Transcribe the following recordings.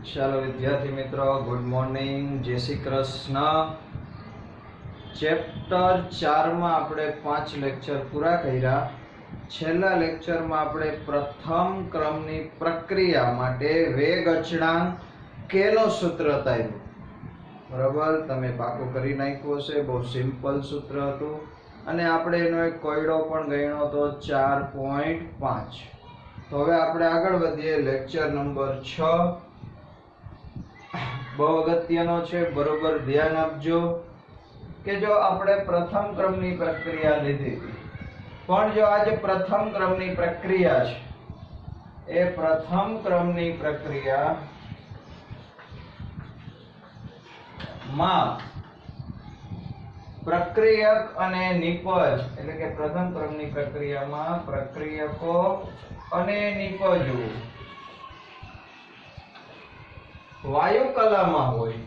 ચાલો વિદ્યાર્થી મિત્રો, ગુડ મોર્નિંગ, જય શ્રી કૃષ્ણ. ચેપ્ટર 4 માં આપણે 5 લેક્ચર પૂરા કર્યા. છેલ્લા લેક્ચરમાં આપણે પ્રથમ ક્રમની પ્રક્રિયા માટે વેગ અચળાંક k નો સૂત્ર બતાવ્યું. બરાબર, તમે પાકું કરી નાખ્યું હશે. બહુ સિમ્પલ સૂત્ર હતું અને આપણે એનો એક કોયડો પણ ગણ્યો હતો 4.5. તો હવે આપણે આગળ વધીએ. લેક્ચર નંબર 6 બહુ અગત્યનો છે. બરોબર ધ્યાન આપજો કે જો આપણે પ્રથમ ક્રમની પ્રક્રિયા લીધી હતી, પણ જો આજે પ્રથમ ક્રમની પ્રક્રિયા છે, એ પ્રથમ ક્રમની પ્રક્રિયા માં પ્રક્રિયક અને નિપજ, એટલે કે પ્રથમ ક્રમની પ્રક્રિયામાં પ્રક્રિયકો અને નિપજો વાયુ કલામાં હોય.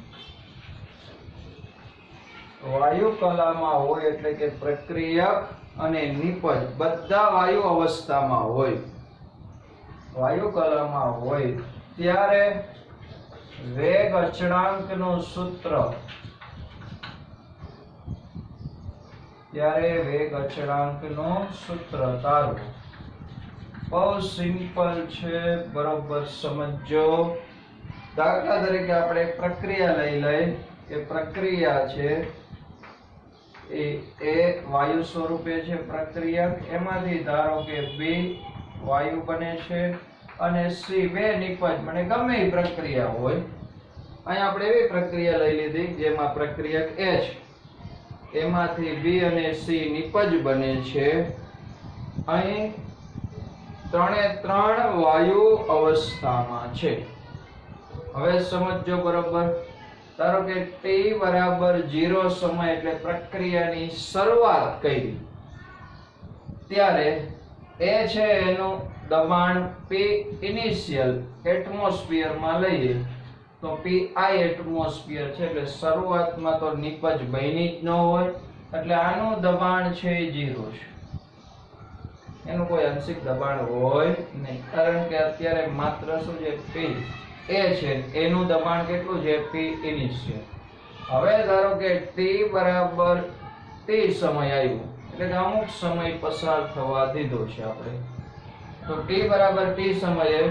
વાયુ કલામાં હોય એટલે કે પ્રક્રિયક અને નિપજ બધા વાયુ અવસ્થામાં હોય. વાયુ કલામાં હોય ત્યારે વેગ અચળાંકનું સૂત્ર, ત્યારે વેગ અચળાંકનું સૂત્ર તારું બહુ સિમ્પલ છે. બરોબર સમજો. દાખલા તરીકે આપણે એક પ્રક્રિયા લઈ લઈએ. એ પ્રક્રિયા છે એ વાયુ સ્વરૂપે છે પ્રક્રિયક. એમાંથી ધારો કે B વાયુ બને છે અને C બે નિપજ, મને ગમે એ પ્રક્રિયા હોય. અહીં આપણે એવી પ્રક્રિયા લઈ લીધી જેમાં પ્રક્રિયક A છે, એમાંથી B અને C નિપજ બને છે. અહીં ત્રણે ત્રણ વાયુ અવસ્થામાં છે. હવે સમજો બરોબર. ધારો કે t બરાબર 0 સમય એટલે પ્રક્રિયાની શરૂઆત કરી, ત્યારે એ છે એનું દબાણ P ઇનિશિયલ એટમોસ્ફિયર માં લઈએ તો Pi એટમોસ્ફિયર છે, એટલે શરૂઆતમાં તો નિપજ બની જ ન હોય, એટલે આનું દબાણ છે 0 છે. એનું કોઈ આંશિક દબાણ હોય નહીં, કારણ કે અત્યારે માત્ર શું છે P એ છે, એનું દબાણ કેટલું છે P ઇનિશિયલ. હવે ધારો કે t બરાબર t સમય આવ્યો, એટલે કે અમુક સમય પસાર થવા દીધો છે આપણે. તો t બરાબર t સમયે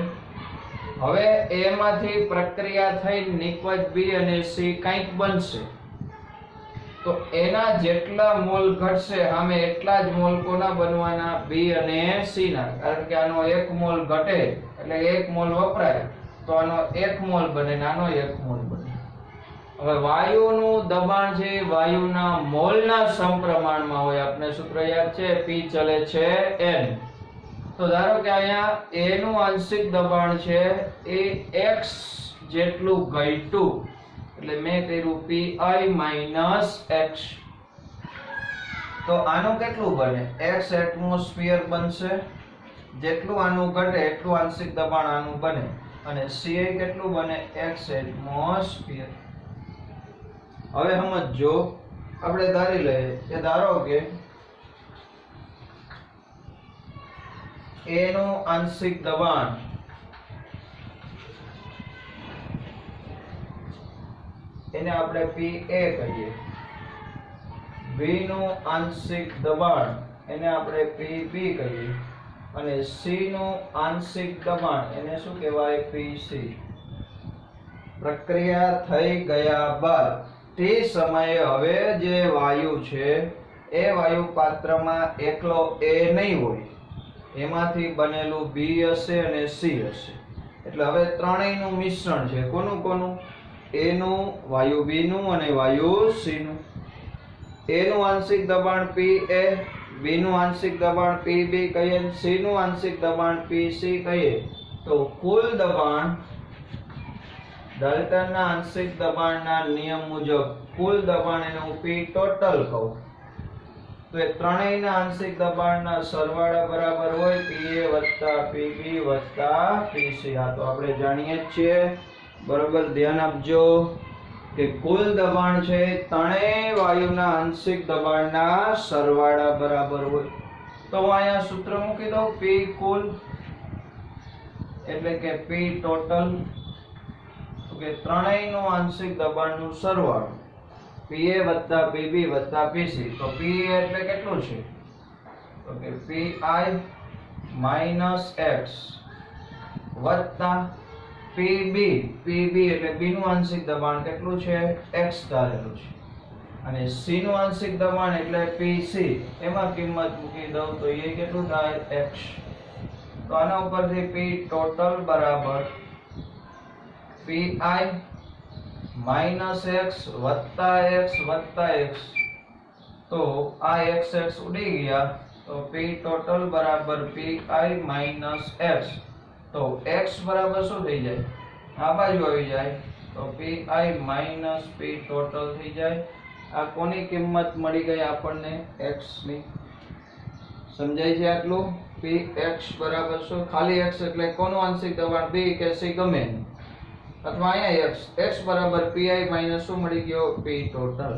હવે એમાંથી પ્રક્રિયા થઈ નિપજ B અને C કંઈક બનશે. તો એના જેટલા મોલ ઘટશે સામે એટલા જ મોલ કોના બનવાના? B અને C ના. કારણ કે આનો 1 મોલ ઘટે એટલે 1 મોલ વપરાય, તો આનો 1 મોલ બને ને આનો 1 મોલ બને. હવે વાયુનું દબાણ છે વાયુના મોલના સમપ્રમાણમાં હોય. આપણે સૂત્ર યાદ છે, P ચલે છે N. તો ધારો કે અહીંયા A નું આંશિક દબાણ છે એ x જેટલું ઘટ્યું, એટલે મેં કર્યું Pi - x. તો આનું કેટલું બને? x એટમોસ્ફિયર બનશે. જેટલું આનું ઘટે એટલું આંશિક દબાણ આનું બને. અને Ci કેટલું બને? x atmosphere. હવે સમજો, આપણે ધારી લઈએ કે ધારો કે A નું આંશિક દબાણ એને આપણે Pa કહીએ, B નું આંશિક દબાણ એને આપણે Pb કહીએ, અને C નું આંશિક દબાણ એને શું કહેવાય? Pc. પ્રક્રિયા થઈ ગયા બાદ t સમયે હવે જે વાયુ છે એ વાયુ પાત્રમાં એકલો A નહીં હોય, એમાંથી બનેલું B હશે અને C હશે. એટલે હવે ત્રણેયનું મિશ્રણ છે. કોનું કોનું? A નું, વાયુ B નું અને વાયુ C નું. A નું આંશિક દબાણ Pa, B નું આંશિક દબાણ Pb કહીએ, C નું આંશિક દબાણ Pc કહીએ. તો કુલ દબાણ ડાલ્ટનના આંશિક દબાણના નિયમ મુજબ કુલ દબાણ એને હું P ટોટલ કહું. તો એ ત્રણેયના આંશિક દબાણના સરવાળા બરાબર હોય Pa + Pb + Pc. આ તો આપણે જાણીએ જ છીએ. બરોબર ધ્યાન આપજો કે કુલ દબાણ છે ત્રણેય વાયુના આંશિક દબાણના સરવાળા બરાબર હોય. તો હું અહીંયા સૂત્ર મૂકી દઉં, P કુલ એટલે કે P ટોટલ કે ત્રણેયનું આંશિક દબાણનું સરવાળો PA વત્તા PB વત્તા PC. તો PA એટલે કેટલું છે? તો કે PI માઈનસ X વત્તા PB. PB એટલે B નું આંશિક દબાણ કેટલું છે? X ધારેલું છે. અને C નું આંશિક દબાણ એટલે PC. એમાં કિંમત મૂકી દઉં તો એ કેટલું થાય? X. તો આના ઉપરથી P ટોટલ બરાબર PI માઈનસ X વત્તા X વત્તા X. તો આ X ઉડી ગયા. તો P ટોટલ બરાબર PI માઈનસ X. તો X બરાબર શું થઈ જાય? આ બાજુ આવી જાય. તો PI માઈનસ P ટોટલ થઈ જાય. આ કોની કિંમત મળી ગઈ આપણને? X ની. સમજાય છે આટલું? Px બરાબર શું? ખાલી X એટલે કોનું આંશિક દબાણ? B કે C ગમે અથવા અહીંયા X બરાબર PI માઈનસ શું મળી ગયો? P total.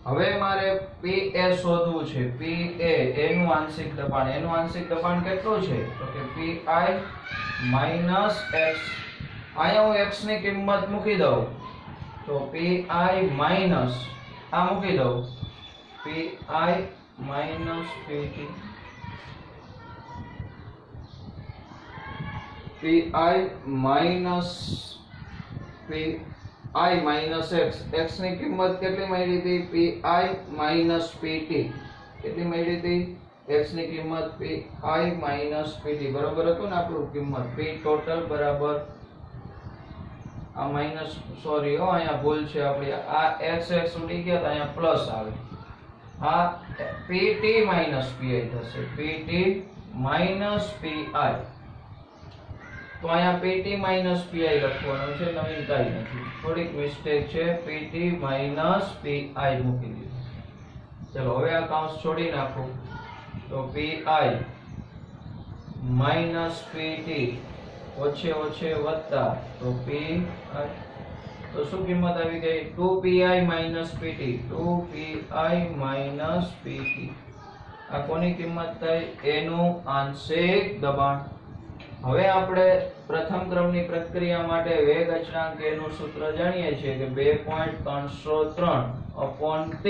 હવે મારે PA શોધવું છે. PA એનું આંશિક દબાણ. એનું આંશિક દબાણ કેટલું છે? તો કે PI માઈનસ X. અહીંયા હું X ની કિંમત મૂકી દઉં તો PI માઈનસ આ મૂકી દઉં PI minus PT. PI minus PI minus X. X ની કિંમત કેટલી મળી હતી? PI minus PT. કેટલી મળી હતી? X ની કિંમત PI માઈનસ PT. બરોબર હતું ને આપણું કિંમત? P ટોટલ બરાબર આ માઈનસ સોરી અહીંયા ભૂલ છે આપણી. આ X ઉડી ગયા તો અહીંયા પ્લસ આવે. આ PT માઈનસ PI થશે. PT minus PI. તો અહીંયા PT માઈનસ PI લખવાનું છે. નવીન કાંઈ નથી. થોડીક મિસ્ટેક છે. PT માઈનસ PI મૂકી દીધું. ચલો હવે આ કૌંસ છોડી નાખો. તો PI માઈનસ PT ઓછે ઓછે વત્તા તો PI. તો શું કિંમત આવી ગઈ? 2PI minus PT. 2PI minus PT. આ કોની કિંમત થઈ? એનું આંશિક દબાણ. હવે આપણે પ્રથમ ક્રમની પ્રક્રિયા માટે વેગ અચળાંક A નું સૂત્ર જાણીએ છીએ કે 2.303/T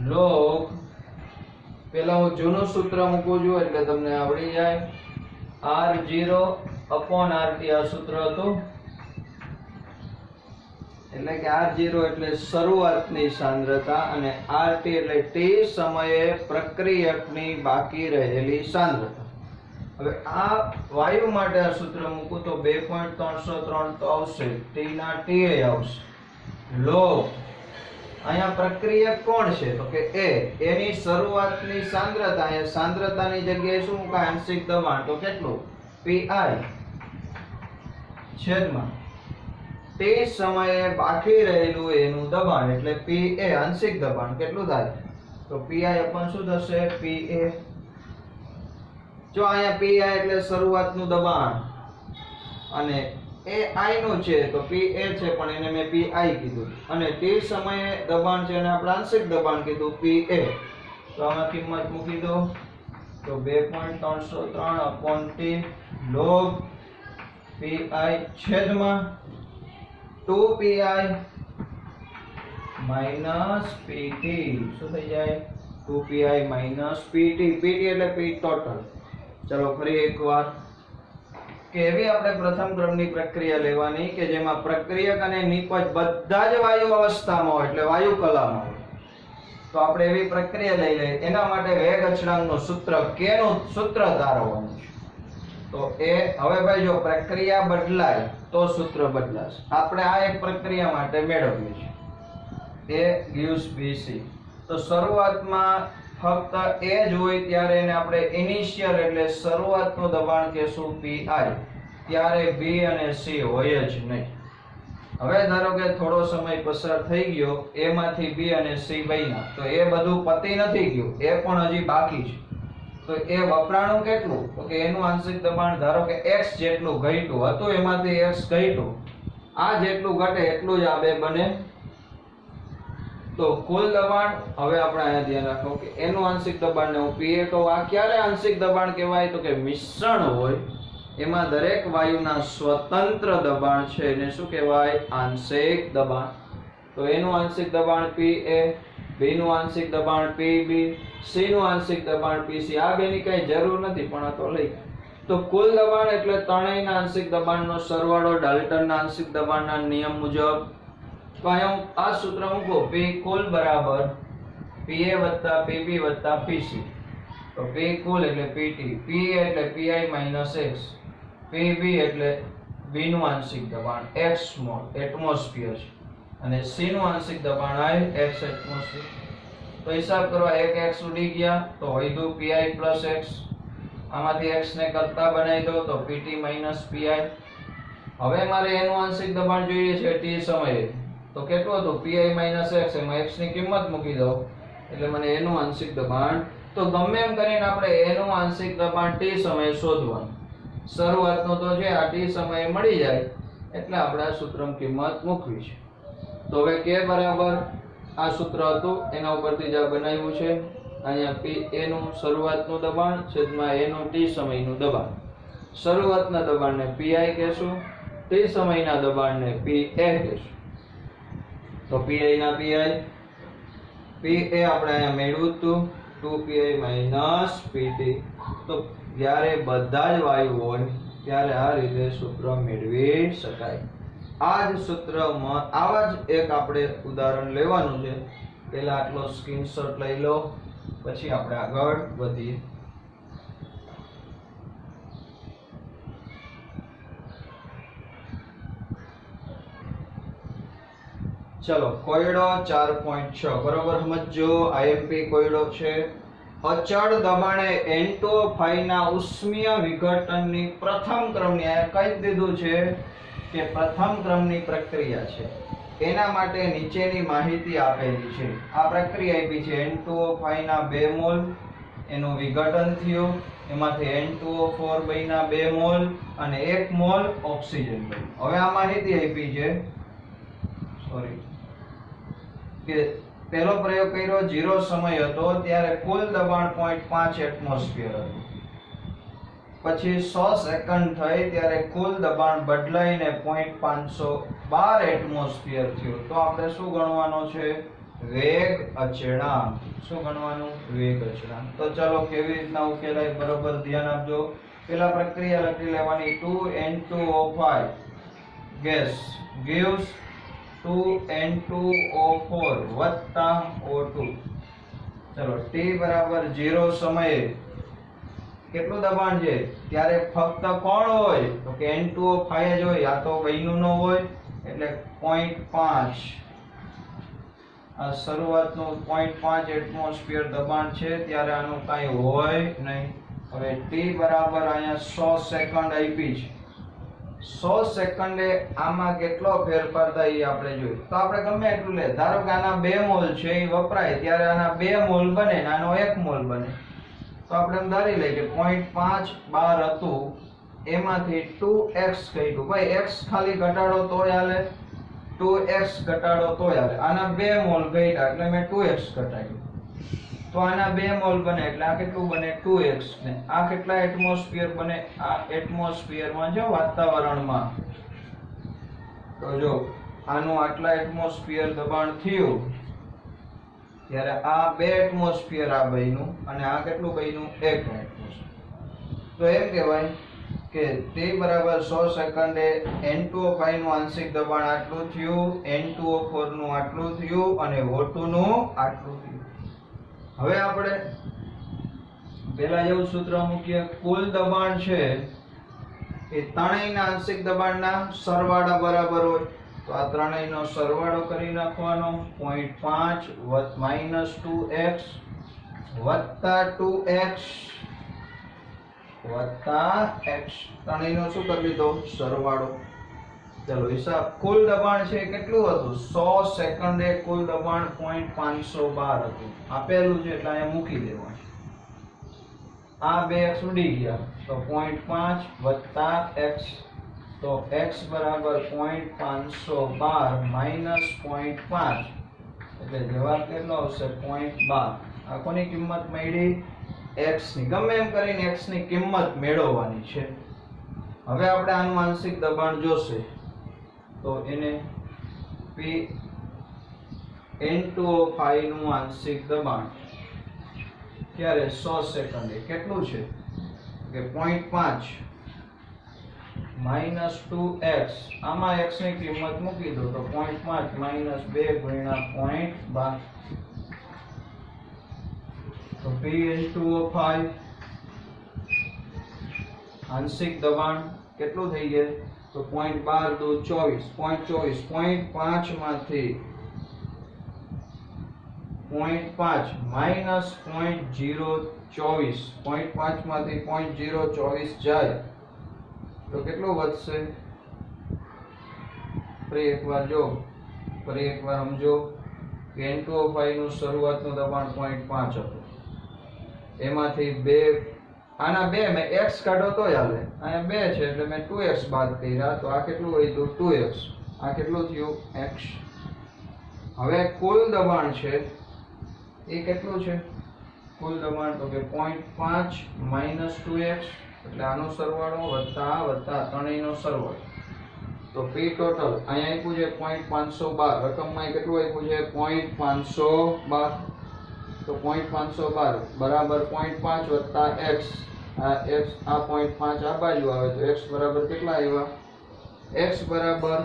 log. પહેલા હું જૂનું સૂત્ર મૂકું છું એટલે તમને આવડી જાય. R0/RT આ સૂત્ર હતું. એટલે કે R0 એટલે શરૂઆતની સાંદ્રતા અને RT એટલે T સમયે પ્રક્રિયકની બાકી રહેલી સાંદ્રતા. હવે આ વાયુ માટે આ સૂત્ર મૂકું તો 2.303 તો આવશે. T ના T આવશે. log અહીંયા પ્રક્રિયક કોણ છે? તો કે A. એની શરૂઆતની સાંદ્રતા. અહીંયા સાંદ્રતાની જગ્યાએ શું મૂકાય? આંશિક દબાણ. તો કેટલું? PI છેદમાં T સમયે બાકી રહેલું એનું દબાણ એટલે PA આંશિક દબાણ. કેટલું થાય? તો PI અપન શું થશે? PA. જો અહીંયા PI એટલે શરૂઆતનું દબાણ અને એ I નું છે તો PA છે પણ એને મેં PI કીધું. અને T સમયે દબાણ છે અને આપણે આંશિક દબાણ કીધું PA. તો આમાં કિંમત મૂકી દો તો 2.303/T log PI છેદમાં 2PI માઈનસ PT. શું થઈ જાય? 2PI minus PT. PT એટલે P ટોટલ. ચલો ફરી એકવાર કે એવી આપણે પ્રથમ ક્રમની પ્રક્રિયા લેવાની કે જેમાં પ્રક્રિયક અને નિપજ બધા જ વાયુ અવસ્થામાં હોય એટલે વાયુ કલામાં હોય. તો આપણે એવી પ્રક્રિયા લઈ લઈએ. એના માટે વેગ અચળાંકનું સૂત્ર K નું સૂત્ર ધારવાનું છે. તો એ હવે ભાઈ જો પ્રક્રિયા બદલાય તો સૂત્ર બદલાશે. આપણે આ એક પ્રક્રિયા માટે મેળવ્યું છે. A gives BC. તો શરૂઆતમાં ફક્ત A જ હોય ત્યારે એને આપણે ઇનિશિયલ એટલે શરૂઆતનું દબાણ કહેશું PI. ત્યારે B અને C હોય જ નહીં. હવે ધારો કે થોડો સમય પસાર થઈ ગયો, A માંથી B અને C બન્યા, તો એ બધું પતી નથી ગયું, એ પણ હજી બાકી છે. તો એ વપરાણું કેટલું? તો કે એનું આંશિક દબાણ ધારો કે X જેટલું ઘટ્યું હતું, એમાંથી X ઘટ્યું, આ જેટલું ઘટે એટલું જ આ બે બને. તો કુલ દબાણ હવે આપણે અહીંયા ધ્યાન રાખો કે એનું આંશિક દબાણ ને હું PA કહું. આ ક્યારે આંશિક દબાણ કહેવાય? તો કે મિશ્રણ હોય એમાં દરેક વાયુના સ્વતંત્ર દબાણ છે એને શું કહેવાય? આંશિક દબાણ. તો એનું આંશિક દબાણ PA, B નું આંશિક દબાણ PB, C નું આંશિક દબાણ PC. આ બેની કઈ જરૂર નથી પણ આ તો લઈ. તો કુલ દબાણ એટલે ત્રણેયના આંશિક દબાણનો સરવાળો ડાલ્ટનના આંશિક દબાણના નિયમ મુજબ. તો અહીંયા આ સૂત્ર મૂકો, P કુલ બરાબર PA + PB + PC. તો P કુલ એટલે PT, PA એટલે PI - X, PB એટલે B નું આંશિક દબાણ X મોલ એટમોસ્ફિયર છે અને C નું આંશિક દબાણ I X એટમોસ્ફિયર. તો હિસાબ કરવા એક x ઉડી ગયા તો વધ્યું PI + X. આમાંથી x ને કરતા બનાવી દો તો PT - PI. હવે મારે એનું આંશિક દબાણ જોઈએ છે t સમયે. તો કેટલું હતું? PI - X. એમાં x ની કિંમત મૂકી દો એટલે મને એનું આંશિક દબાણ. તો ગમે એમ કરીને આપણે એનું આંશિક દબાણ t સમયે શોધવાનું. શરૂઆતનો તો છે આ t સમયે મળી જાય એટલે આપણે આ સૂત્રમાં કિંમત મૂકવી છે. તો હવે k બરાબર આ સૂત્ર હતું એના ઉપરથી જ આ બનાવ્યું છે. અહીંયા P A નું શરૂઆતનું દબાણ છેદમાં A નું t સમયનું દબાણ. શરૂઆતના દબાણને PI કહેશું, t સમયના દબાણને PA કહેશું. તો PI ના PI, PA આપણે અહીંયા મેળવ્યું હતું 2PI - PT. તો જ્યારે બધા જ વાયુ હોય ત્યારે આ રીતે સૂત્ર મેળવી શકાય. આ જ સૂત્રમાં આવા જ એક આપણે ઉદાહરણ લેવાનું છે. પહેલા આટલો સ્ક્રીનશોટ લઈ લો પછી આપણે આગળ વધીએ. ચલો કોયડો 4.6 બરોબર સમજો. IMP કોયડો છે. અચળ દબાણે N2O5 ના ઉષ્મીય વિઘટનની પ્રથમ ક્રમની આ કહી દીધું છે કે પ્રથમ ક્રમની પ્રક્રિયા છે. એના માટે નીચેની માહિતી આપેલી છે. આ પ્રક્રિયા આપી છે N2O5 ના 2 મોલ એનું વિઘટન થયું, એમાંથી N2O4 બન્યા 2 મોલ અને 1 મોલ ઓક્સિજન બન્યું. હવે આ માહિતી આપી છે કે પહેલો પ્રયોગ કર્યો 0 સમય હતો ત્યારે કુલ દબાણ 0.5 એટમોસ્ફિયર હતું. પછી 100 સેકન્ડ થઈ ત્યારે કુલ દબાણ બદલાઈને 0.512 એટમોસ્ફિયર થયું. તો આપણે શું ગણવાનો છે? વેગ અચળાંક. શું ગણવાનું? વેગ અચળાંક. તો ચલો કેવી રીતના ઉકેલાય બરોબર ધ્યાન આપજો. પહેલા પ્રક્રિયા લખી લેવાની 2N2O5 gas gives 2N2O4 + O2. ચલો t બરાબર 0 સમયે કેટલું દબાણ છે? ત્યારે ફક્ત કોણ હોય? તો કે N2O5 જ હોય. આ તો બન્યું ન હોય એટલે 0.5 આ શરૂઆતનું 0.5 એટમોસ્ફિયર દબાણ છે ત્યારે આનું કાંઈ હોય નહીં. હવે t બરાબર અહીંયા 100 સેકન્ડ આપી છે. 100 સેકન્ડે આમાં કેટલો ફેરફાર થાય એ આપણે જોઈએ. તો આપણે ગમે એટલું લે. ધારો કે આના 2 મોલ છે એ વપરાય ત્યારે આના 2 મોલ બને ને આનો 1 મોલ બને. તો આપણે એમ ધારી લઈએ કે 0.512 હતું એમાંથી 2x કહીશું. ભાઈ x ખાલી ઘટાડો તોય હાલે, 2x ઘટાડો તોય હાલે. આના 2 મોલ ઘટ્યા એટલે મેં 2x ઘટાડ્યું. તો આના 2 મોલ બને એટલે આ કેટલું બને? 2x. ને આ કેટલા એટમોસ્ફિયર બને? આ એટમોસ્ફિયરમાં જો વાતાવરણમાં તો જો આનું આટલા એટમોસ્ફિયર દબાણ થયું ત્યારે આ 2 એટમોસ્ફિયર આ બન્યું અને આ કેટલું બન્યું? 1 એટમોસ્ફિયર. તો એમ કહેવાય કે t બરાબર 100 સેકન્ડે N2O5 નું આંશિક દબાણ આટલું થયું, N2O4 નું આટલું થયું અને O2 નું આટલું થયું. હવે આપણે પહેલા જેવું સૂત્ર મૂકીએ. કુલ દબાણ છે એ ત્રણેયના આંશિક દબાણના સરવાળા બરાબર હોય. તો આ ત્રણેયનો સરવાળો કરી નાખવાનો. 0.5 - 2x + 2x + x. ત્રણેયનો શું કરી લીધો? સરવાળો. ચલો હિસાબ. કુલ દબાણ છે કેટલું હતું? 100 સેકન્ડે કુલ દબાણ 0.512 હતું. આપેલું છે એટલે અહીંયા મૂકી દેવાનું. આ 2x ઉડી ગયા તો 0.5 + x. તો x બરાબર 0.512 - 0.5 એટલે જવાબ કેટલો આવશે? 0.12. આ કોની કિંમત મળી? x ની. ગમે એમ કરીને x ની કિંમત મેળવવાની છે. હવે આપણે આનું આંશિક દબાણ જોશે તો એને P N2O5 નું આંશિક દબાણ ક્યારે 100 સેકન્ડે કેટલું છે કે 0.5 minus 2x આમાં x ની કિંમત મૂકી દો તો 0.5 minus 2 ગુણ્યા 0.12 તો P N2O5 આંશિક દબાણ કેટલું થઈ ગયું તો 0.12 દો 24 0.5 માંથી 0.5 minus 0.024 0.5 માંથી 0.024 જાય તો કેટલું વધશે ફરી એકવાર સમજો કે N2O5 નું શરૂઆતનું દબાણ 0.5 હતું એમાંથી 2 આના 2 મેં x કાઢો તો હાલે અહીંયા 2 છે એટલે મેં 2x બાદ કર્યા તો આ કેટલું વધ્યું 2x આ કેટલું થયું x હવે કુલ દબાણ છે એ કેટલું છે કુલ દબાણ તો કે 0.5 minus 2x એટલે આનો સરવાળો વત્તા ત્રણેયનો સરવાળો તો P ટોટલ અહીંયા આપ્યું છે 0.512 રકમમાં કેટલું આપ્યું છે 0.512 તો 0.512 બરાબર 0.5 વત્તા x આ x આ 0.5 આ બાજુ આવે તો x બરાબર કેટલા આવ્યા x બરાબર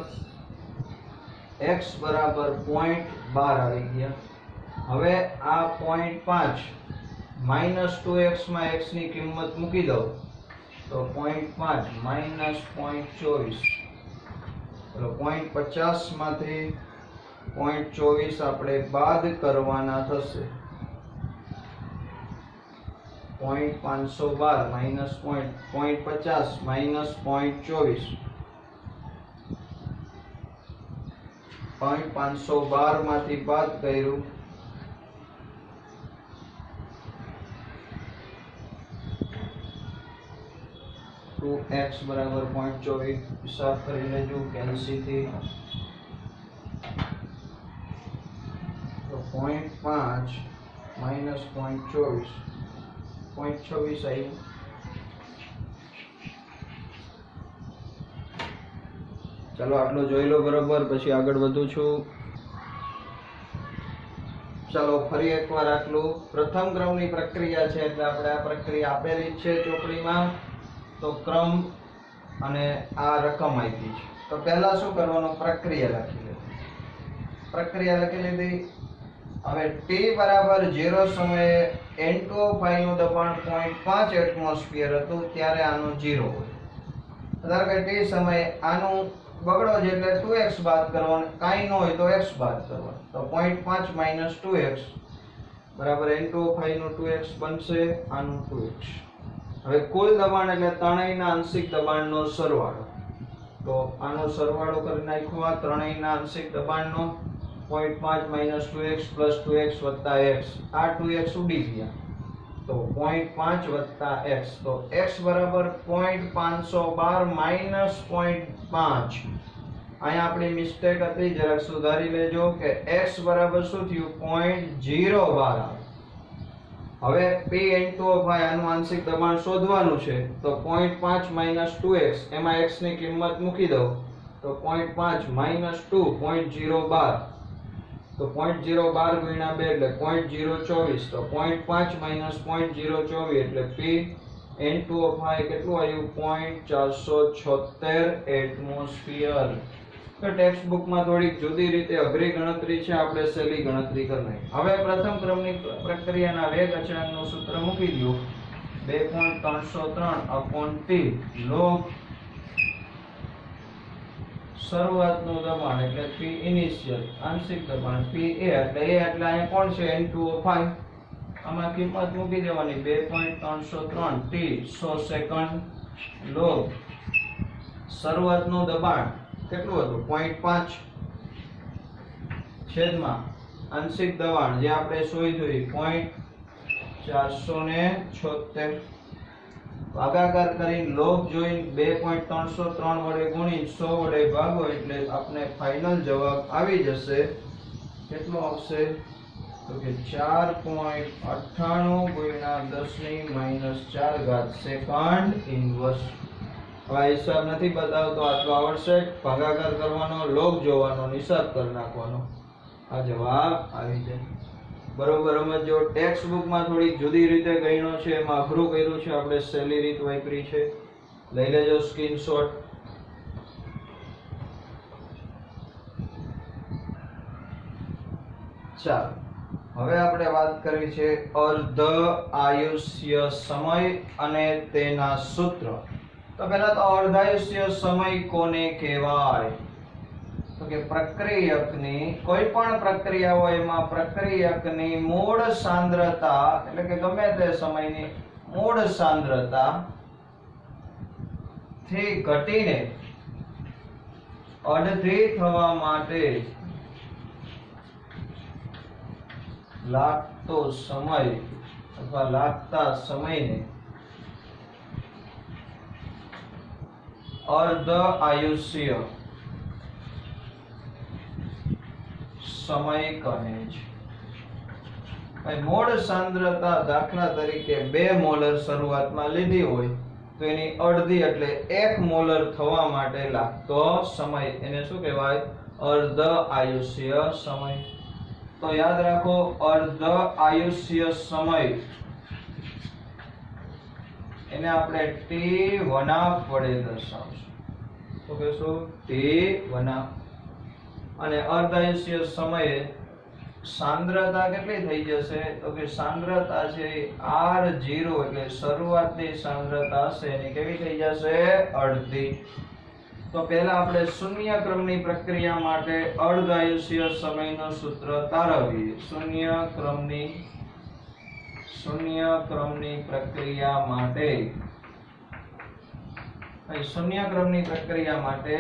0.12 આવી ગયા હવે આ 0.5 minus 2x માં x ની કિંમત મૂકી દો તો 0.5 minus 0.24 ચલો 0.50 માંથી 0.24 આપણે બાદ કરવાના થશે 0.512 minus 0.50 minus 0.24 0.512 માંથી બાદ કર્યું 2x બરાબર 0.24 હિસાબ કરી લેજો કેલ્સી થી તો 0.5 minus 0.24 0.26 આવ્યું ચાલો આટલો જોઈ લો બરોબર પછી આગળ વધું છું ચાલો ફરી એકવાર આટલું પ્રથમ ક્રમની પ્રક્રિયા છે એટલે આપણે આ પ્રક્રિયા આપેલી છે ચોપડીમાં તો ક્રમ અને આ રકમ આપી છે તો પહેલા શું કરવાનું પ્રક્રિયા લખી લીધી હવે t બરાબર 0 સમયે N2O5 નું દબાણ 0.5 એટમોસ્ફિયર હતું ત્યારે આનું 0 હોય ધારો કે t સમયે આનું બગડો છે એટલે 2x બાદ કરવાનો કાઈ ન હોય તો x બાદ કરવાનો તો 0.5 minus 2x બરાબર N2O5 નું 2x બનશે આનું 2x હવે કુલ દબાણ એટલે ત્રણેયના આંશિક દબાણનો સરવાળો તો આનો સરવાળો કરી નાખ્યો આ ત્રણેયના આંશિક દબાણનો 0.5 minus 2x plus 2x વત્તા x આ 2x ઉડી ગયા તો 0.5 વત્તા x તો x બરાબર 0.512 minus 0.5 અહીંયા આપણી મિસ્ટેક હતી જરાક સુધારી લેજો કે x બરાબર શું થયું 0.012 હવે P N2O5 આનું આંશિક દબાણ શોધવાનું છે તો 0.5 minus 2x એમાં x ની કિંમત મૂકી દો તો 0.5 minus 2 0.012 તો 0.012 ગુણ્યા 2 એટલે 0.024 તો 0.5 minus 0.024 એટલે P N2O5 કેટલું આવ્યું 0.476 એટમોસ્ફિયર તો ટેક્સ્ટ બુકમાં થોડીક જુદી રીતે અઘરી ગણતરી છે આપણે સહેલી ગણતરી કરી નાખી હવે પ્રથમ ક્રમની પ્રક્રિયાના વેગ અચળાંકનું સૂત્ર મૂકી દો 2.303 log શરૂઆતનું દબાણ એટલે P ઇનિશિયલ આંશિક દબાણ P A એટલે અહીંયા કોણ છે N2O5 આમાં કિંમત મૂકી દેવાની 2.303 t 100 સેકન્ડ log શરૂઆતનું દબાણ કેટલું હતું 0.5 છેદમાં આંશિક દબાણ જે આપણે શોધ્યું 0.476 ભાગાકાર કરીને લોગ જોઈને 2.303 વડે ગુણી 100 વડે ભાગો એટલે આપણે ફાઇનલ જવાબ આવી જશે કેટલો આવશે તો કે 4.98 ગુણ્યા 10 ની -4 ઘાત સેકન્ડ ઇન્વર્સ હવે આ હિસાબ નથી બતાવતો, આટલો આવડશે, ભાગાકાર કરવાનો, લોગ જોવાનો, હિસાબ કરી નાખવાનો, આ જવાબ આવી જાય. બરોબર સમજો. ટેક્સ્ટ બુકમાં થોડીક જુદી રીતે ગણ્યો છે, એમાં અઘરું કર્યું છે, આપણે સહેલી રીત વાપરી છે. લઈ લેજો સ્ક્રીનશોટ. ચાલો હવે આપણે વાત કરવી છે અર્ધ આયુષ્ય સમય અને તેના સૂત્ર. તો પહેલા તો અર્ધાયુષ્ય સમય કોને કહેવાય? તો કે પ્રક્રિયકની કોઈ પણ પ્રક્રિયા હોય એમાં પ્રક્રિયકની મૂળ સાંદ્રતા એટલે કે ગમે તે સમયની મૂળ સાંદ્રતા થી ઘટીને અડધી થવા માટે લાગતો સમય અથવા લાગતા સમયને અર્ધ આયુષ્ય સમય કહે છે. મૂળ સાંદ્રતા દાખલા તરીકે 2 મોલર શરૂઆતમાં લીધી હોય તો એની અડધી એટલે 1 મોલર થવા માટે લાગતો સમય એને શું કહેવાય? અર્ધ આયુષ્ય સમય. તો યાદ રાખો, અર્ધ આયુષ્ય સમય એને આપણે T1 વડે દર્શાવશું. તો કહેશું T1. અને અર્ધ આયુષ્ય સમયે સાંદ્રતા કેટલી થઈ જશે? તો કે સાંદ્રતા છે R0 એટલે શરૂઆતની સાંદ્રતા છે એની કેવી થઈ જશે? અડધી. તો પહેલા આપણે શૂન્ય ક્રમની પ્રક્રિયા માટે અર્ધ આયુષ્ય સમયનું સૂત્ર તારવીએ. શૂન્ય ક્રમની પ્રક્રિયા માટે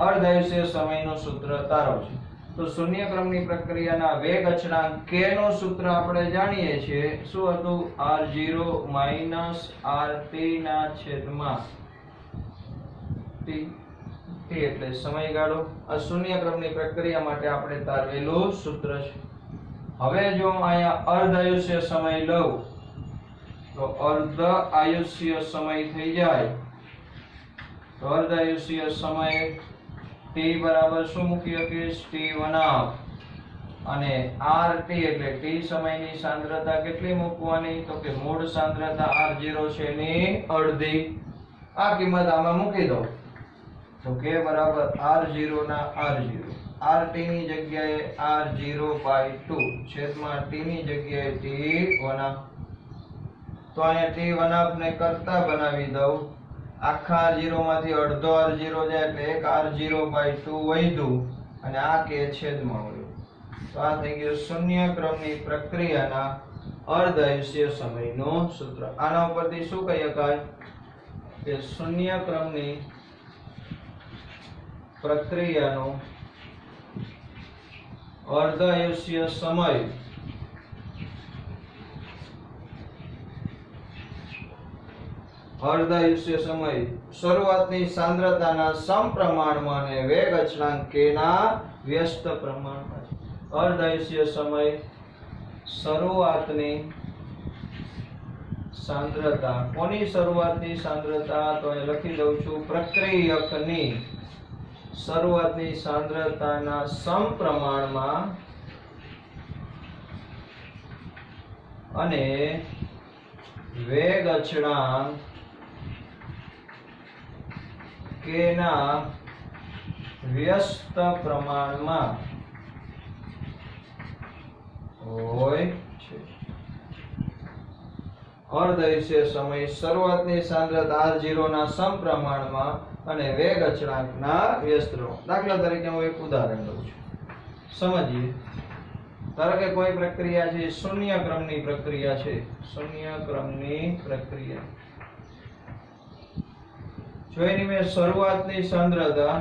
અર્ધ આયુષ્ય સમયનું સૂત્ર તારવજો. તો શૂન્ય ક્રમની પ્રક્રિયાના વેગ અચળાંક k નું સૂત્ર આપણે જાણીએ છીએ. શું હતું? R0 RT ના છેદમાં T. એટલે સમયગાળો. આ શૂન્ય ક્રમની પ્રક્રિયા માટે આપણે તારવેલું સૂત્ર છે. હવે જો અહીંયા અર્ધ આયુષ્ય સમય લઉં તો અર્ધ આયુષ્ય સમય થઈ જાય. તો અર્ધ આયુષ્ય સમય T બરાબર શું મૂકી શકીએ? T1 અને RT એટલે T સમયની સાંદ્રતા કેટલી મૂકવાની? તો કે મૂળ સાંદ્રતા R0 છે એની અડધી. આ કિંમત આમાં મૂકી દો તો k બરાબર R0 ના R0, RT ની જગ્યાએ R0/2 છેદમાં T ની જગ્યાએ T1. તો અહીંયા T1 ને કરતા બનાવી દઉં. આખા R0 માંથી અડધો R0 જાય એટલે એક R0/2 વધ્યું અને આ k છેદમાં વળ્યું. તો આ થઈ ગયું શૂન્ય ક્રમની પ્રક્રિયાના અર્ધ આયુષ્ય સમયનું સૂત્ર. આના ઉપરથી શું કહી શકાય કે શૂન્ય ક્રમની પ્રક્રિયાનો અર્ધ આયુષ્ય સમય શરૂઆતની સાંદ્રતાના સમપ્રમાણમાં અને વેગ અચળાંક k ના વ્યસ્ત પ્રમાણમાં. અર્ધ આયુષ્ય સમય શરૂઆતની સાંદ્રતા. કોની શરૂઆતની સાંદ્રતા? તો અહીં લખી દઉં છું પ્રક્રિયકની શરૂઆતની સાંદ્રતાના સમપ્રમાણમાં અને વેગ અચળાંક k ના વ્યસ્ત પ્રમાણમાં હોય છે. અર્ધ આયુષ્ય સમય શરૂઆતની સાંદ્રતા R0 ના સમપ્રમાણમાં અને વેગ અચળાંકના વ્યસ્ત પ્રમાણ. દાખલા તરીકે હું એક ઉદાહરણ લઉં છું, સમજીએ. ધારો કે કોઈ પ્રક્રિયા છે, શૂન્ય ક્રમની પ્રક્રિયા છે. શૂન્ય ક્રમની પ્રક્રિયા જો એની મેં શરૂઆતની સાંદ્રતા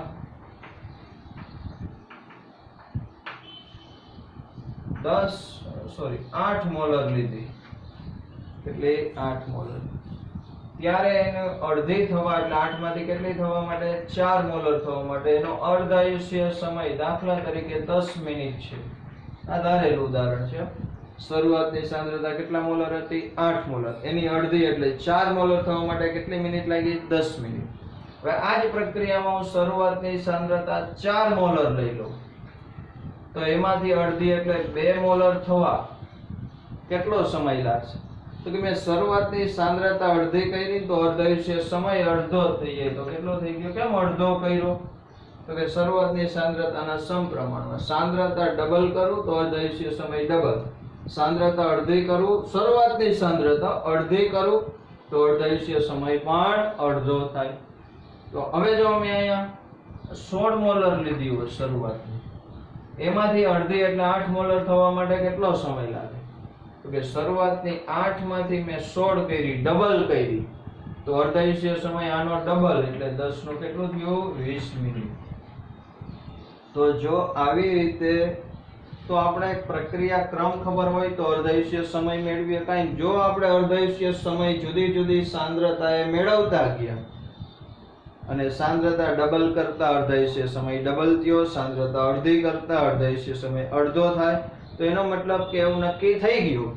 8 મોલર લીધી. એટલે 8 મોલર. ત્યારે એને અડધી થવા એટલે 8 માંથી કેટલી થવા માટે? 4 મોલર થવા માટે એનો અર્ધ આયુષ્ય સમય દાખલા તરીકે 10 મિનિટ છે. આ ધારેલું ઉદાહરણ છે. શરૂઆતની સાંદ્રતા કેટલા મોલર હતી? 8 મોલર. એની અડધી એટલે 4 મોલર થવા માટે કેટલી મિનિટ લાગી? 10 મિનિટ. હવે આ જ પ્રક્રિયામાં હું શરૂઆતની સાંદ્રતા 4 મોલર લઈ લઉં તો એમાંથી અડધી એટલે 2 મોલર થવા કેટલો સમય લાગશે? તો કે મેં શરૂઆતની સાંદ્રતા અડધી કરી તો અર્ધાયુષ્ય સમય અડધો થઈ જાય તો કેટલો થઈ ગયો? કેમ અડધો કર્યો? તો કે શરૂઆતની સાંદ્રતાના સમપ્રમાણમાં સાંદ્રતા ડબલ કરું તો અર્ધાયુષ્ય સમય ડબલ, સાંદ્રતા અડધી કરું, શરૂઆતની સાંદ્રતા અડધી કરું તો અર્ધાયુષ્ય સમય પણ અડધો થાય. તો હવે જો મેં અહીંયા 16 મોલર લીધી હોય શરૂઆતની, એમાંથી અડધી એટલે 8 મોલર થવા માટે કેટલો સમય લાગે? તો કે શરૂઆતની 8 માંથી મેં 16 કરી, ડબલ કરી તો અર્ધાયુષ્ય સમય આનો ડબલ એટલે 10 નું કેટલું થયું? 20 મિનિટ. તો જો આવી રીતે તો આપણે પ્રક્રિયા ક્રમ ખબર હોય તો અર્ધાયુષ્ય સમય મેળવી શકાય. જો આપણે અર્ધાયુષ્ય સમય જુદી જુદી સાંદ્રતાએ મેળવતા ગયા અને સાંદ્રતા ડબલ કરતા અર્ધાયુષ્ય સમય ડબલ થયો, સાંદ્રતા અડધી કરતા અર્ધાયુષ્ય સમય અડધો થાય, તો એનો મતલબ કે એવું નક્કી થઈ ગયું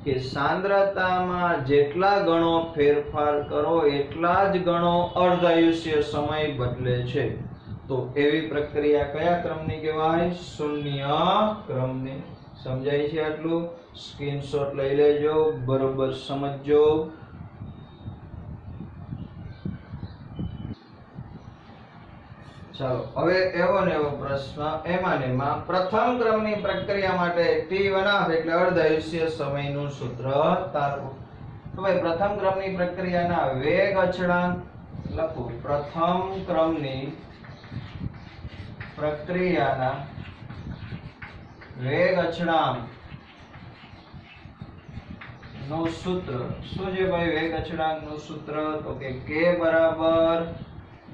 કે સાંદ્રતામાં જેટલા ગણો ફેરફાર કરો એટલા જ ગણો અર્ધાયુષ્ય સમય બદલે છે. તો એવી પ્રક્રિયા કયા ક્રમની કહેવાય? શૂન્ય ક્રમની. સમજાય છે આટલું? સ્ક્રીનશોટ લઈ લેજો, બરોબર સમજજો. ચાલો હવે એવો ને એવો પ્રશ્ન એમાં પ્રથમ ક્રમની પ્રક્રિયા માટે T1 એટલે અર્ધાયુષ્ય સમયનું સૂત્ર તારવો. તો ભાઈ પ્રથમ ક્રમની પ્રક્રિયાના વેગ અચળાંક લખું. પ્રથમ ક્રમની પ્રક્રિયાના વેગ અચળાંક નું સૂત્ર શું છે ભાઈ? વેગ અચળાંક નું સૂત્ર તો કે k બરાબર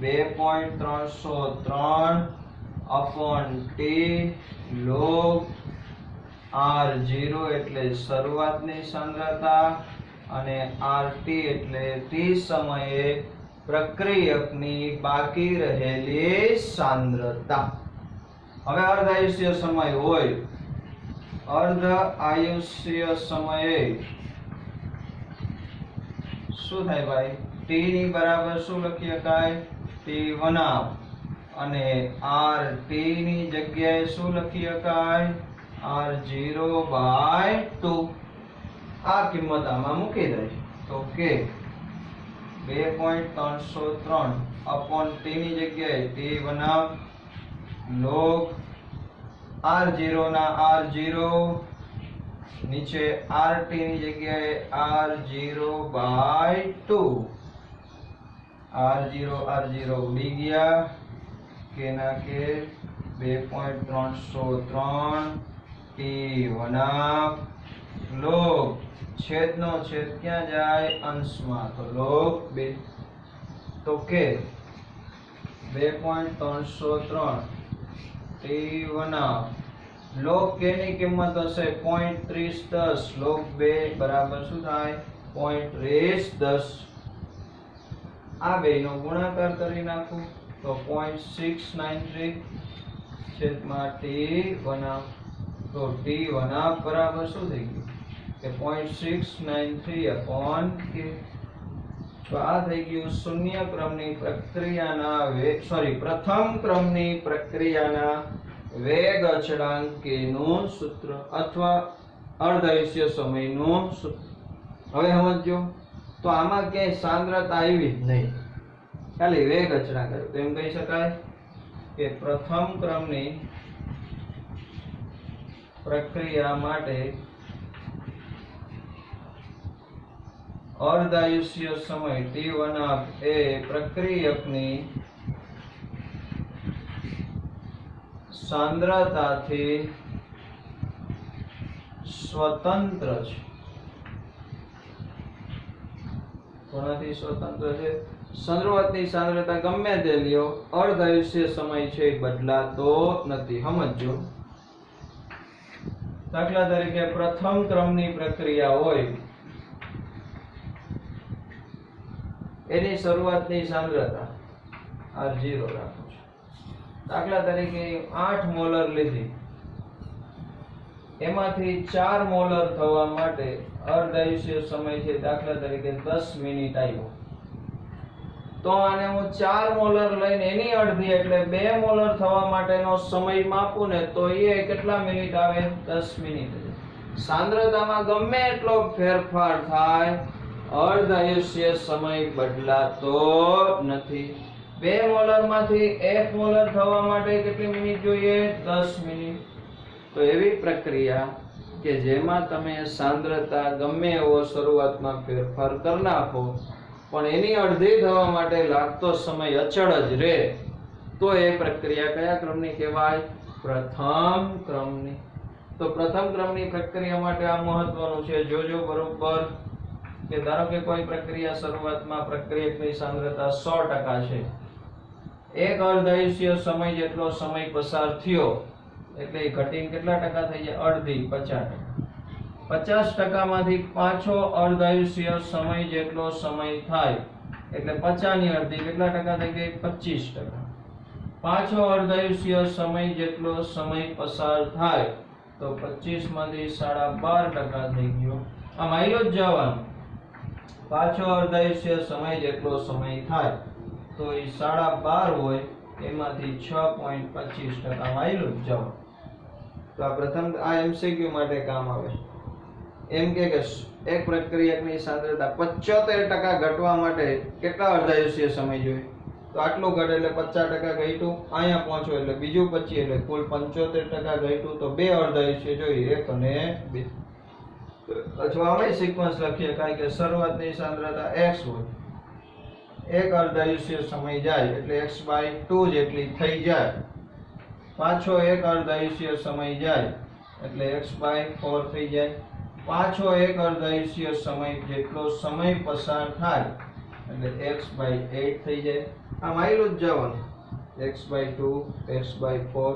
2.303 upon t log r0 એટલે શરૂઆતની સાંદ્રતા અને rt એટલે t સમયે પ્રક્રિયકની બાકી રહેલી સાંદ્રતા. હવે અર્ધ આયુષ્ય સમય હોય, અર્ધ આયુષ્ય સમયે શું થાય ભાઈ? t ની બરાબર શું લખી શકાય? T1 અને rt ની જગ્યાએ શું લખી શકાય? r0/2. આ કિંમત આમાં મૂકી દઈશ તો કે 2.303 upon t ની જગ્યાએ T1 log r0 ના r0 નીચે rt ની જગ્યાએ r0/2. r0 ઉડી ગયા, કે ના કે 2.303 T1 log છેદનો છેદ ક્યાં જાય? અંશમાં, તો log 2. તો કે 2.303 T1 log k ની કિંમત હશે 0.3010 log 2 બરાબર શું થાય? 0.3010. આ બેનો ગુણાકાર કરી નાખું તો 0.693 છેદમાં T1. તો T1 બરાબર શું થઈ ગયું કે 0.693 upon k. તો આ થઈ ગયું શૂન્ય ક્રમની પ્રક્રિયાના પ્રથમ ક્રમની પ્રક્રિયાના વેગ અચળાંક k નું સૂત્ર અથવા અર્ધાયુષ્ય સમયનું સૂત્ર. હવે સમજો તો આમાં ક્યાંય સાંદ્રતા આવી જ નહીં, ખાલી વેગ અચળાંક આવ્યો. તો એમ કહી શકાય કે પ્રથમ ક્રમની પ્રક્રિયા માટે અર્ધાયુષ્ય સમય T1 એ પ્રક્રિયકની સાંદ્રતાથી સ્વતંત્ર છે. કોનાથી સ્વતંત્ર છે? શરૂઆતની સાંદ્રતા ગમે તે લ્યો, અર્ધાયુષ્ય સમય છે બદલાતો નથી. સમજો દાખલા તરીકે પ્રથમ ક્રમની પ્રક્રિયા હોય, એની શરૂઆતની સાંદ્રતા r0 રાખું છું. દાખલા તરીકે 8 મોલર લીધી, એમાંથી 4 મોલર થવા માટે અર્ધાયુષ્ય સમય છે દાખલા તરીકે 10 મિનિટ આવ્યો. તો તો આને હું 4 મોલર લઈને એની અડધી એટલે 2 મોલર થવા માટેનો સમય માપું ને તો એ કેટલા મિનિટ આવે? 10 મિનિટ. સાંદ્રતામાં ગમે એટલો ફેરફાર થાય, અર્ધાયુષ્ય સમય બદલાતો નથી. 2 મોલર માંથી 1 મોલર થવા માટે કેટલી મિનિટ જોઈએ? 10 મિનિટ. તો એવી પ્રક્રિયા કે જેમાં તમે સાંદ્રતા ગમે એવો શરૂઆતમાં ફેરફાર કરી નાખો પણ એની અડધી થવા માટે લાગતો સમય અચળ જ રહે, તો એ પ્રક્રિયા કયા ક્રમની કહેવાય? પ્રથમ ક્રમની. તો પ્રથમ ક્રમની પ્રક્રિયા માટે આ મહત્વનું છે, જોજો બરોબર. કે ધારો કે કોઈ પ્રક્રિયા શરૂઆતમાં પ્રક્રિયકની સાંદ્રતા 100% છે, એક અર્ધાયુષ્ય સમય જેટલો સમય પસાર થયો એટલે એ ઘટીને કેટલા ટકા થઈ જાય? અડધી, 50%. 50% માંથી પાછો અર્ધાયુષ્ય સમય જેટલો સમય થાય એટલે 50 ની અડધી કેટલા ટકા થઈ ગઈ? 25%. પાછો અર્ધાયુષ્ય સમય જેટલો સમય પસાર થાય તો 25 માંથી 12.5% થઈ ગયો. આમ આયલો જ જવાનું. પાછો અર્ધાયુષ્ય સમય જેટલો સમય થાય તો એ 12.5 હોય એમાંથી 6.25% આયલું જ જવાનું. તો આ પ્રથમ આ એમસીક્યુ માટે કામ આવે. એમ કે એક પ્રક્રિયકની સાંદ્રતા 75% ઘટવા માટે કેટલા અર્ધાયુષ્ય સમય જોઈએ? તો આટલું ઘટે એટલે 50% ઘટ્યું, અહીંયા પહોંચો એટલે બીજું 25 એટલે કુલ 75% ઘટ્યું. તો 2 અર્ધાયુષ્ય જોઈએ, 1 અને 2. અથવા અમે સિક્વન્સ લખીએ કારણ કે શરૂઆતની સાંદ્રતા x હોય, એક અર્ધાયુષ્ય સમય જાય એટલે x/2 જેટલી થઈ જાય. પાછો એક અર્ધાયુષ્ય સમય જાય એટલે x/4 થઈ જાય. પાછો એક અર્ધાયુષ્ય સમય જેટલો સમય પસાર થાય એટલે x/8 થઈ જાય. આમ આયલું જ જવાનું, x/2 x/4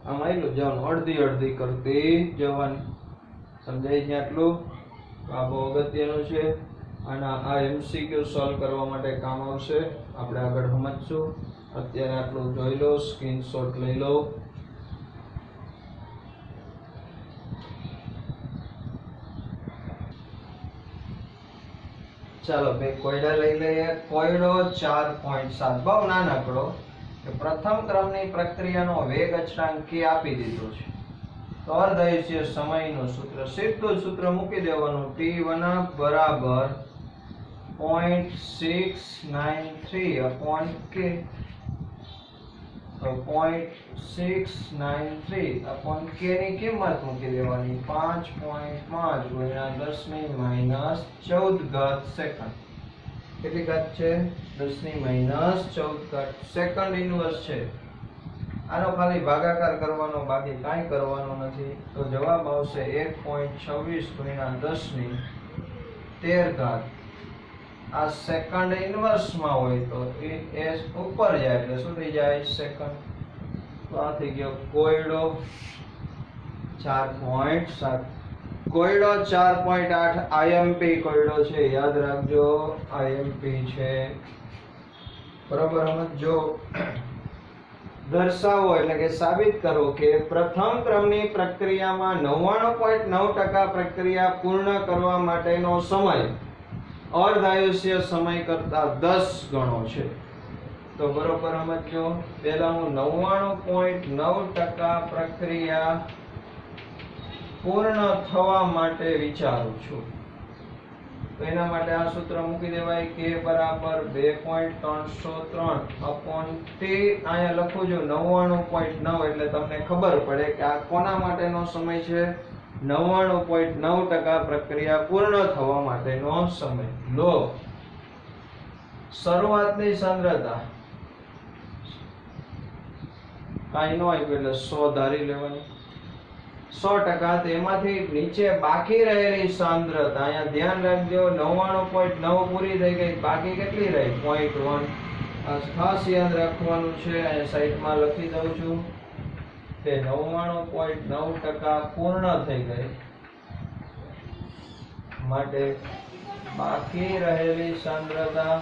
આમ આયલું જ જવાનું, અડધી અડધી કરતી જવાની. સમજાય છે આટલું? આ બહુ અગત્યનું છે. આ એમસીક્યુ સોલ્વ કરવા માટે કામ આવશે, આપણે આગળ સમજશું. અત્યારે આટલું જોઈ લો, સ્ક્રીનશોટ લઈ લો. ચાલો બે કોયડા લઈ લઈએ. કોયડો 4.7 બહુ નાનકડો, કે પ્રથમ ક્રમની પ્રક્રિયાનો વેગ અચળાંક કે આપી દીધો છે. તો અર્ધાયુષ્ય સમયનું સૂત્ર, સીધું સૂત્ર મૂકી દેવાનું, T1 બરાબર 0.693 k. તો 0.693 k ની કિંમત મૂકી દેવાની 5.5 ગુણ્યા 10 ની માઈનસ 14 સેકન્ડ. કેટલી ઘાત છે? 10 ની માઈનસ 14 સેકન્ડ ઇન્વર્સ છે. આનો ખાલી ભાગાકાર કરવાનો, બાકી કાંઈ કરવાનું નથી. તો જવાબ આવશે 1.26 ગુણ્યા 10 ની 13 આ સેકન્ડ ઇન્વર્સમાં હોય તો એ ઉપર જાય એટલે શું થઈ જાય? સેકન્ડ. તો આ થઈ ગયો કોયડો 4.7. કોયડો 4.8 આઈએમપી કોયડો છે, યાદ રાખજો, આઈએમપી છે. બરાબર સમજો. દર્શાવો એટલે કે સાબિત કરો કે પ્રથમ ક્રમની પ્રક્રિયામાં 99.9% પ્રક્રિયા પૂર્ણ કરવા માટેનો સમય અર્ધાયુષ્ય સમય કરતા 10 ગણો છે. તો બરોબર સમજો. પહેલા હું 99.9% પ્રક્રિયા પૂર્ણ થવા માટે વિચારું છું. તો એના માટે આ સૂત્ર મૂકી દેવાય, k બરાબર 2.303/t. અહીંયા લખું છું 99.9 એટલે તમને ખબર પડે કે આ કોના માટેનો સમય છે? 99.9% પ્રક્રિયા પૂર્ણ થવા માટેનો સમય. લો શરૂઆતની સાંદ્રતા કાંઈ ન આપ્યું એટલે 100 ધારી લેવાની. 100% તેમાંથી નીચે બાકી રહેલી સાંદ્રતા, અહીંયા ધ્યાન રાખજો, 99.9 પૂરી થઈ ગઈ, બાકી કેટલી રહી? 0.1. આ ખાસ યાદ રાખવાનું છે. અહીંયા સાઈડમાં લખી દઉં છું કે 99.9% પૂર્ણ થઈ ગઈ, માટે બાકી રહેલી સાંદ્રતા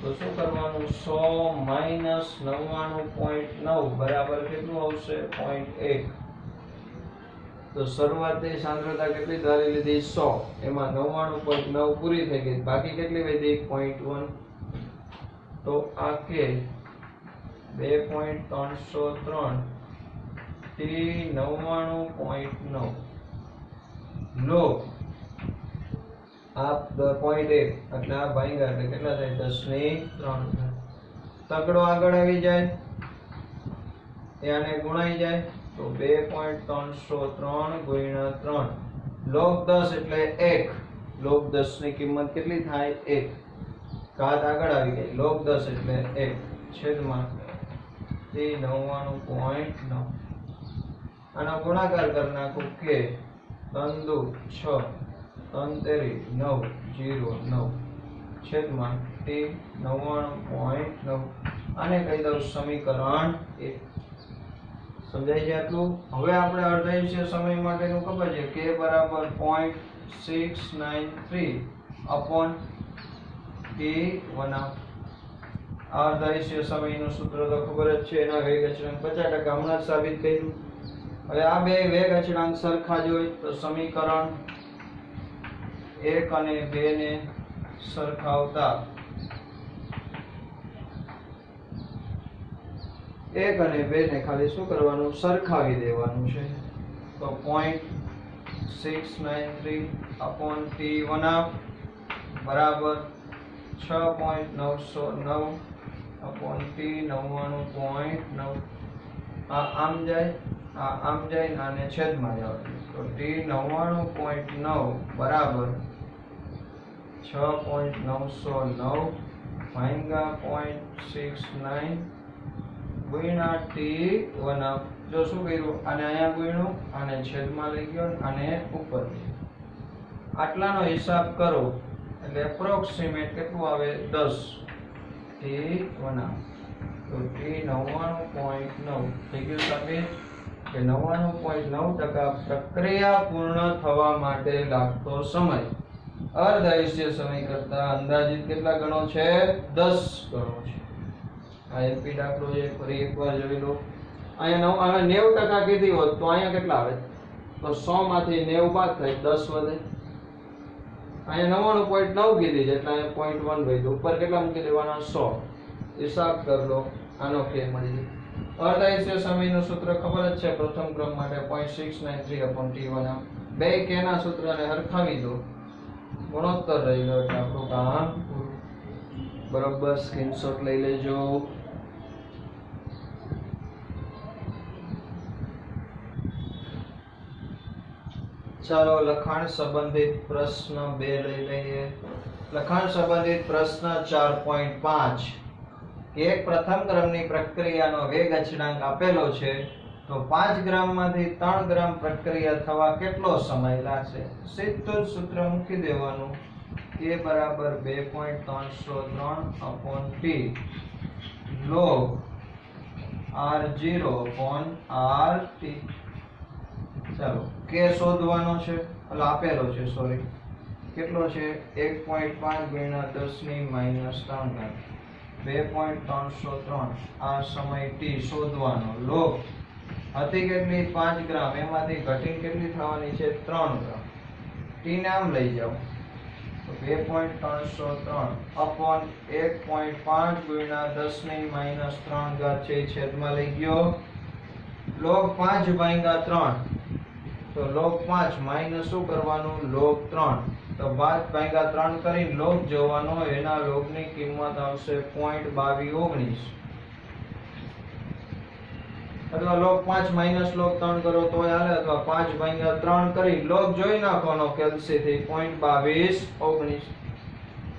તો શું કરવાનું? 100 માઈનસ 99.9 બરાબર કેટલું આવશે? 0.1. તો શરૂઆતની સાંદ્રતા કેટલી ધારી લીધી 100, એમાં 99.9 પૂરી થઈ ગઈ, બાકી કેટલી વધી 0.1, તો આ કે 2.303 T99.9 લોગ આ 0.1 એટલે આ ભાગ્યા એટલે કેટલા થાય 10^3. તગડો આગળ આવી જાય એ આને ગુણાઈ જાય તો 2.303 ગુણ્યા 3 log 10 એટલે 1. log 10 ની કિંમત કેટલી થાય 1. ઘાત આગળ આવી ગઈ log 10 એટલે 1 છેદમાં T99.9. આનો ગુણાકાર કરી નાખું કે 3 દુ 6 3 તેરી 9 0 9 છેદમાં T99.9. આને કહી દઉં સમીકરણ 1. સમજાય છે આટલું? હવે આપણે અર્ધાયુષ્ય સમય માટેનું ખબર છે k બરાબર 0.693 upon T1. અર્ધાયુષ્ય સમયનું સૂત્ર તો ખબર જ છે, એના વેગ અચળાંક 50% હમણાં જ સાબિત કર્યું. હવે આ બે વેગ અચળાંક સરખા જ હોય તો સમીકરણ 1 અને 2 ને સરખાવતા 1 અને 2 ને ખાલી શું કરવાનું સરખાવી દેવાનું છે. તો 0.693 upon T1 બરાબર 6.909 upon T99.9. આ આમ જાય આ આમ જાય ને આને છેદમાં જાવ તો T99.9 બરાબર 6.909 ભાગ્યા 0.69 ગુણ્યા T1. જો શું કર્યું આને અહીંયા ગુણ્યું, આને છેદમાં લઈ ગયો, આને ઉપર લઈ ગયો. આટલાનો હિસાબ કરો એટલે એપ્રોક્સિમેટ કેટલું આવે 10 T1. તો T99.9 થઈ ગયું સાબિત કે 99.9% પ્રક્રિયા પૂર્ણ થવા માટે લાગતો સમય અર્ધાયુષ્ય સમય કરતા અંદાજિત કેટલા ગણો છે 10 ગણો છે. આ એમપી દાખલો છે, ફરી એકવાર જોઈ લો. અહીંયા 90% કીધી હોત તો અહીંયા કેટલા આવે? તો 100 માંથી 90 બાદ થાય 10 વધે. અહીંયા 99.9 કીધી છે એટલે અહીંયા 0.1 વધ્યું. ઉપર કેટલા મૂકી દેવાના 100. હિસાબ કરી લો, આનો કે મળી જાય. અર્ધાયુષ્ય સમયનું સૂત્ર ખબર જ છે પ્રથમ ક્રમ માટે 0.693 upon T1. બે કે ના સૂત્રને હરખાવી દો, ગુણોત્તર રહી ગયો એટલે આપણું કામ પૂરું. બરોબર સ્ક્રીનશોટ લઈ લેજો. ચાલો લખાણ સંબંધિત પ્રશ્ન 2 લઈ લઈએ. લખાણ સંબંધિત પ્રશ્ન 4.5. એક પ્રથમ ક્રમની પ્રક્રિયાનો વેગ અચળાંક આપેલો છે તો 5 ગ્રામમાંથી 3 ગ્રામ પ્રક્રિયા થવા કેટલો સમય લાગશે? સીધું જ સૂત્ર મૂકી દેવાનું k બરાબર 2.303 upon T log R0 upon RT. ચાલો k શોધવાનો છે, એટલે આપેલો છે સોરી, કેટલો છે 1.5 ગુણ્યા 10^-3 2.303. આ સમય t શોધવાનો. લોગ હતી કેટલી 5 ગ્રામ, એમાંથી ઘટીને કેટલી થવાની છે 3 ગ્રામ. t ને આમ લઈ જાઓ તો 2.303 upon 1.5 ગુણ્યા 10^-3 છે છેદમાં લઈ ગયો. log 5/3 તો log 5 માઈનસ શું કરવાનું log 3. તો 5/3 કરીને log જોવાનો, એના log ની કિંમત આવશે 0.2219. અથવા log 5 માઈનસ log 3 કરો તો હાલે, અથવા 5/3 કરી log જોઈ નાખવાનો કેલ્સી થી 0.2219.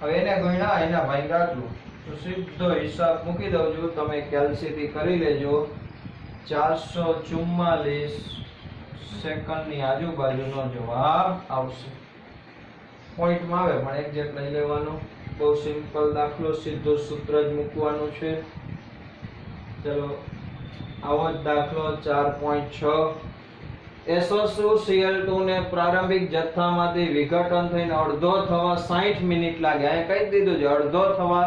હવે એને ગુણ્યા એના ભાગ્યા આટલું, તો સીધો હિસાબ મૂકી દઉં છું, તમે કેલ્સી થી કરી લેજો. 444 સેકન્ડની આજુબાજુનો જવાબ આવશે. પોઈન્ટમાં આવે પણ એક્ઝેક્ટ લઈ લેવાનો. બહુ સિમ્પલ દાખલો, સીધો સૂત્ર જ મૂકવાનું છે. ચલો આવો જ દાખલો 4.6. SO2Cl2 ને પ્રારંભિક જથ્થામાંથી વિઘટન થઈને અડધો થવા 60 મિનિટ લાગે. અહીંયા કહી દીધું છે અડધો થવા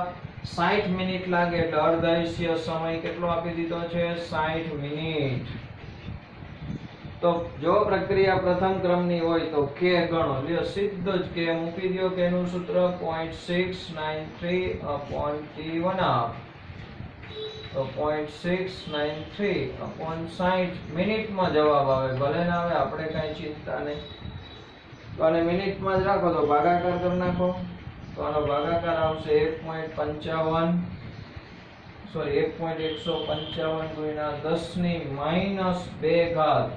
60 મિનિટ લાગે, એટલે અર્ધાયુષ્ય સમય કેટલો આપી દીધો છે 60 મિનિટ. તો જો પ્રક્રિયા પ્રથમ ક્રમની હોય તો k ગણો, લ્યો સીધો જ k મૂકી દો. k નું સૂત્ર 0.693/t1/2. તો 0.693/60 મિનિટમાં જવાબ આવે, ભલે ના આવે આપણે કઈ ચિંતા નહીં. તો આને મિનિટમાં જ રાખો તો ભાગાકાર કરી નાખો. તો આનો ભાગાકાર આવશે 1.55 સોરી 1.155 ગુણ્યા 10⁻².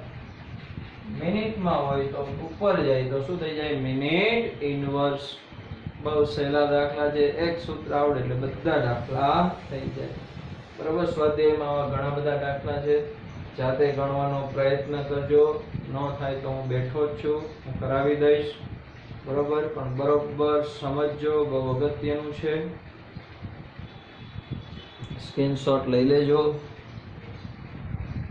મિનિટમાં હોય તો ઉપર જાય તો શું થઈ જાય? Minute inverse. બહુ સહેલા દાખલા છે, એક સૂત્ર આવડે એટલે બધા દાખલા થઈ જાય. બરોબર. સ્વાધ્યાયમાં આવા ઘણા બધા દાખલા છે, જાતે ગણવાનો પ્રયત્ન કરજો. ન થાય તો હું બેઠો જ છું, હું કરાવી દઈશ. બરોબર. પણ બરોબર સમજજો, બહુ અગત્યનું છે. સ્ક્રીનશોટ લઈ લેજો.